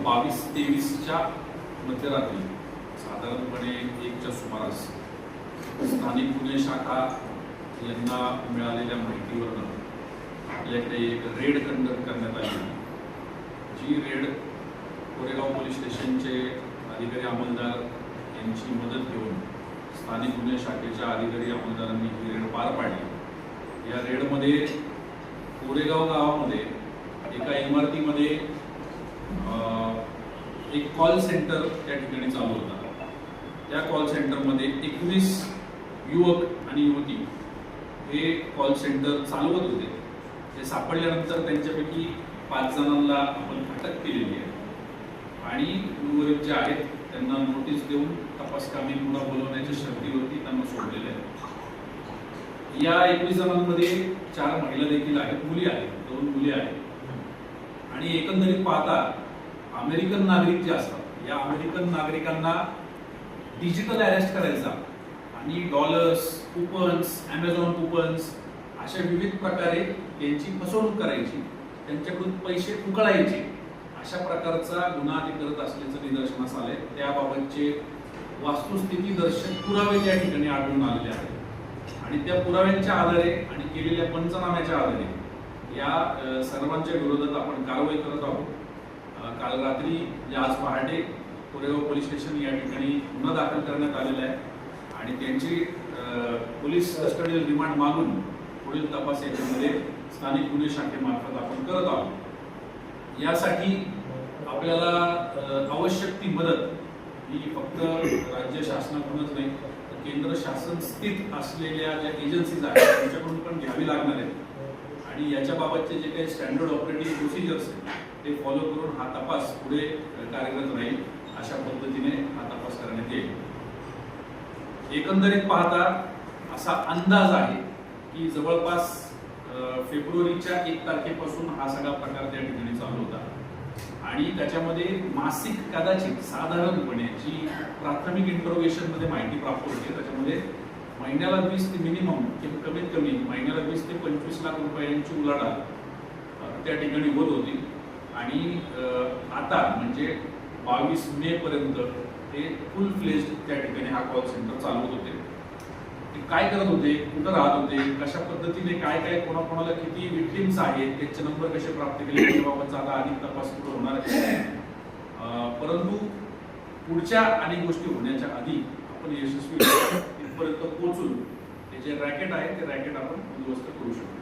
22-23च्या मध्यरात्री साधारणपणे 1च्या सुमारास स्थानिक गुन्हे शाखा यांना मिळालेल्या माहितीवरून आपल्याकडे एक रेड कंडक्ट करण्यात आली। जी रेड कोरेगाव पोलीस स्टेशनचे अधिकारी अंमलदार यांची मदत घेऊन स्थानिक गुन्हे शाखेच्या अधिकारी अंमलदारांनी ही रेड पार पाडली। या रेडमध्ये कोरेगाव गावामध्ये एका इमारतीमध्ये एक कॉल सेंटर त्या ठिकाणी चालू होता। त्या कॉल सेंटरमध्ये 19 युवक आणि युवती हे कॉल सेंटर चालवत होते। ते सापडल्यानंतर त्यांच्यापैकी 5 जणांना आपण अटक केलेली आहे आणि उर्वरित जे आहेत त्यांना नोटीस देऊन तपास कामी पुन्हा बोलवण्याच्या शर्तीवरती त्यांना सोडलेले आहे। या 21 जणांमध्ये 4 महिला देखील आहेत, मुली आहेत, 2 मुली आहेत आणि एकंदरीत पाहता अमेरिकन नागरिक जे असतात या अमेरिकन नागरिकांना डिजिटल अरेस्ट करायचा आणि डॉलर्स, कुपन्स, अमेझॉन कुपन्स अशा विविध प्रकारे त्यांची फसवणूक करायची, त्यांच्याकडून पैसे उकळायचे अशा प्रकारचा गुन्हा ते करत असल्याचं निदर्शनास आले। त्याबाबतचे वास्तुस्थिती दर्शक पुरावे त्या ठिकाणी आढळून आलेले आहेत आणि त्या पुराव्यांच्या आधारे आणि केलेल्या पंचनाम्याच्या आधारे या सर्वांच्या विरोधात आपण कारवाई करत आहोत। काल रात्री आज पहाटे कोरेगाव पोलीस स्टेशन या ठिकाणी गुन्हा दाखल करण्यात आलेला आहे आणि त्यांची पोलीस कस्टडियल रिमांड मागून पुढील तपास याच्यामध्ये स्थानिक गुन्हे शाखेमार्फत आपण करत आहोत। यासाठी आपल्याला आवश्यक ती मदत ही फक्त राज्य शासनाकडूनच नाही तर केंद्र शासन स्थित असलेल्या ज्या एजन्सीज आहेत त्यांच्याकडून पण घ्यावी लागणार आहे आणि याच्या बाबतचे जे काही स्टँडर्ड ऑपरेटिंग प्रोसिजर्स आहेत ते फॉलो करून हा तपास पुढे कार्यरत राहील। अशा पद्धतीने हा तपास करण्यात येईल। एकंदरीत पाहता असा अंदाज आहे की जवळपास फेब्रुवारीच्या 1 तारखेपासून हा सगळा प्रकार त्या ठिकाणी चालू होता आणि त्याच्यामध्ये मासिक कदाचित साधारणपणे जी प्राथमिक इंटरोगेशन मध्ये माहिती प्राप्त होते त्याच्यामध्ये महिन्याला 20 ते मिनिमम कमीत कमी महिन्याला 20 ते 25 लाख रुपयांची उलाढाल त्या ठिकाणी होत होती आणि आता म्हणजे 22 मे पर्यंत ते फुल फ्लेज्ड त्या ठिकाणी हा कॉल सेंटर चालवत होते। ते काय करत होते, कुठं राहत होते, कशा पद्धतीने काय काय कोणाकोणाला किती विक्टिम्स आहेत, त्याचे नंबर कसे प्राप्त केले याबाबतचा आता अधिक तपास सुरू होणार आहे। परंतु पुढच्या अनेक गोष्टी होण्याच्या आधी आपण यशस्वी इथपर्यंत पोहोचून ते जे रॅकेट आहे ते रॅकेट आपण उद्ध्वस्त करू शकतो।